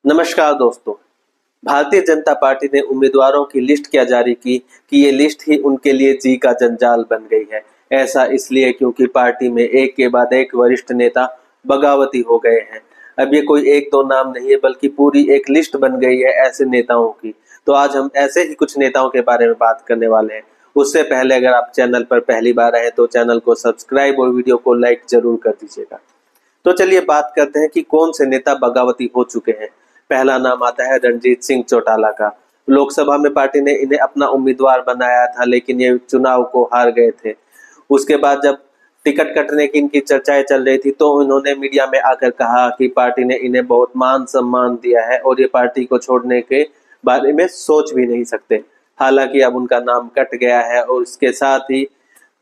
नमस्कार दोस्तों। भारतीय जनता पार्टी ने उम्मीदवारों की लिस्ट क्या जारी की कि ये लिस्ट ही उनके लिए जी का जंजाल बन गई है। ऐसा इसलिए क्योंकि पार्टी में एक के बाद एक वरिष्ठ नेता बगावती हो गए हैं। अब ये कोई एक दो नाम नहीं है बल्कि पूरी एक लिस्ट बन गई है ऐसे नेताओं की। तो आज हम ऐसे ही कुछ नेताओं के बारे में बात करने वाले हैं। उससे पहले अगर आप चैनल पर पहली बार आए तो चैनल को सब्सक्राइब और वीडियो को लाइक जरूर कर दीजिएगा। तो चलिए बात करते हैं कि कौन से नेता बगावती हो चुके हैं। पहला नाम आता है रणजीत सिंह चौटाला का। लोकसभा में पार्टी ने इन्हें अपना उम्मीदवार बनाया था लेकिन ये चुनाव को हार गए थे। उसके बाद जब टिकट कटने की इनकी चर्चाएं चल रही थी तो इन्होंने मीडिया में आकर कहा कि पार्टी ने इन्हें बहुत मान सम्मान दिया है और ये पार्टी को छोड़ने के बारे में सोच भी नहीं सकते। हालांकि अब उनका नाम कट गया है और इसके साथ ही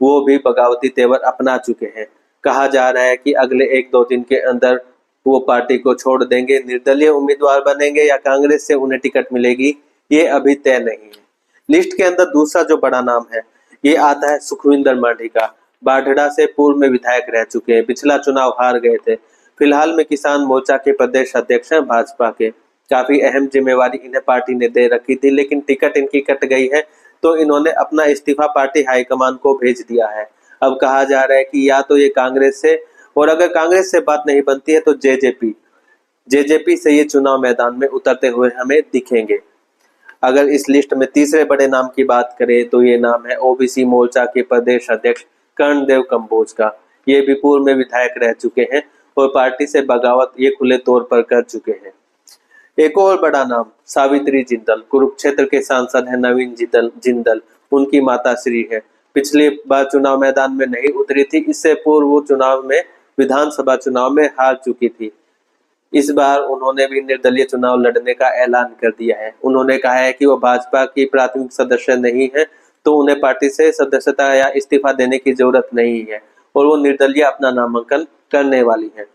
वो भी बगावती तेवर अपना चुके हैं। कहा जा रहा है कि अगले एक दो दिन के अंदर वो पार्टी को छोड़ देंगे, निर्दलीय उम्मीदवार बनेंगे या कांग्रेस से उन्हें टिकट मिलेगी, ये अभी तय नहीं है। लिस्ट के अंदर दूसरा जो बड़ा नाम है ये आता है सुखविंदर मांझी का। बाढ़ड़ा से पूर्व में विधायक रह चुके हैं, पिछला चुनाव हार गए थे। फिलहाल में किसान मोर्चा के प्रदेश अध्यक्ष हैं भाजपा के। काफी अहम जिम्मेवारी इन्हें पार्टी ने दे रखी थी लेकिन टिकट इनकी कट गई है तो इन्होंने अपना इस्तीफा पार्टी हाईकमान को भेज दिया है। अब कहा जा रहा है कि या तो ये कांग्रेस से, और अगर कांग्रेस से बात नहीं बनती है तो जेजेपी से ये चुनाव मैदान में उतरते हुए हमें दिखेंगे। अगर इस लिस्ट में तीसरे बड़े नाम की बात करें तो ये नाम है ओबीसी मोर्चा के प्रदेश अध्यक्ष कर्णदेव कंबोज का। ये भी पूर्व में विधायक रह चुके हैं और पार्टी से बगावत ये खुले तौर पर कर चुके हैं। एक और बड़ा नाम सावित्री जिंदल, कुरुक्षेत्र के सांसद है नवीन जिंदल। उनकी माता श्री है। पिछली बार चुनाव मैदान में नहीं उतरी थी, इससे पूर्व वो चुनाव में विधानसभा चुनाव में हार चुकी थी। इस बार उन्होंने भी निर्दलीय चुनाव लड़ने का ऐलान कर दिया है। उन्होंने कहा है कि वो भाजपा की प्राथमिक सदस्य नहीं है तो उन्हें पार्टी से सदस्यता या इस्तीफा देने की जरूरत नहीं है और वो निर्दलीय अपना नामांकन करने वाली है।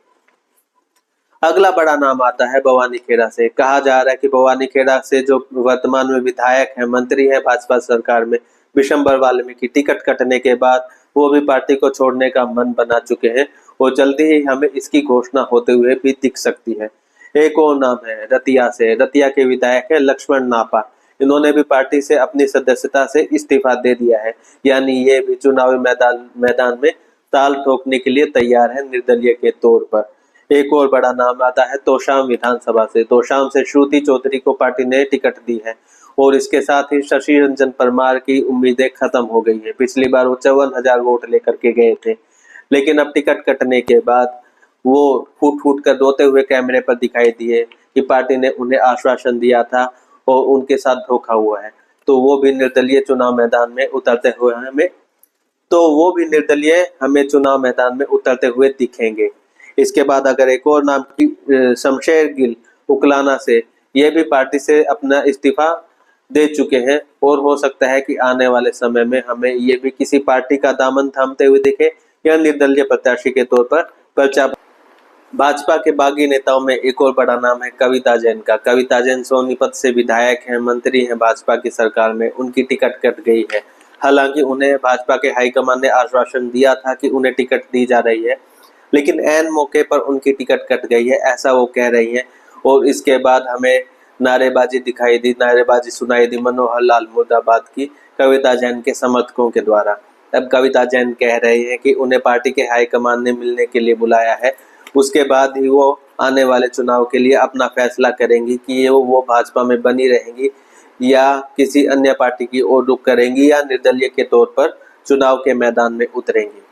अगला बड़ा नाम आता है भवानी खेड़ा से। कहा जा रहा है कि भवानी खेड़ा से जो वर्तमान में विधायक है, मंत्री है भाजपा सरकार में, विशंबर वाल्मीकि, टिकट कटने के बाद वो भी पार्टी को छोड़ने का मन बना चुके हैं और जल्दी ही हमें इसकी घोषणा होते हुए भी दिख सकती है। एक और नाम है रतिया से। रतिया के विधायक है लक्ष्मण नापा। इन्होंने भी पार्टी से अपनी सदस्यता से इस्तीफा दे दिया है, यानी ये भी चुनावी मैदान में ताल ठोकने के लिए तैयार है निर्दलीय के तौर पर। एक और बड़ा नाम आता है तोशाम विधानसभा से। तोशाम से श्रुति चौधरी को पार्टी ने टिकट दी है और इसके साथ ही शशि रंजन परमार की उम्मीदें खत्म हो गई है। पिछली बार वो 54,000 वोट लेकर के गए थे लेकिन अब टिकट कटने के बाद वो फूट फूट कर रोते हुए कैमरे पर दिखाई दिए कि पार्टी ने उन्हें आश्वासन दिया था और उनके साथ धोखा हुआ है। तो वो भी निर्दलीय चुनाव मैदान में उतरते हुए दिखेंगे। इसके बाद अगर एक और नाम की शमशेर गिल उकलाना से, ये भी पार्टी से अपना इस्तीफा दे चुके हैं और हो सकता है कि आने वाले समय में हमें ये भी किसी पार्टी का दामन थामते हुए दिखे या निर्दलीय प्रत्याशी के तौर पर पर्चा। भाजपा के बागी नेताओं में एक और बड़ा नाम है कविता जैन का। कविता जैन सोनीपत से विधायक हैं, मंत्री हैं भाजपा की सरकार में। उनकी टिकट कट गई है। हालांकि उन्हें भाजपा के हाईकमान ने आश्वासन दिया था कि उन्हें टिकट दी जा रही है लेकिन ऐन मौके पर उनकी टिकट कट गई है, ऐसा वो कह रही हैं। और इसके बाद हमें नारेबाजी सुनाई दी मनोहर लाल मुर्दाबाद की कविता जैन के समर्थकों के द्वारा। अब कविता जैन कह रहे हैं कि उन्हें पार्टी के हाईकमान ने मिलने के लिए बुलाया है, उसके बाद ही वो आने वाले चुनाव के लिए अपना फैसला करेंगी कि वो भाजपा में बनी रहेंगी या किसी अन्य पार्टी की ओर रुख करेंगी या निर्दलीय के तौर पर चुनाव के मैदान में उतरेंगी।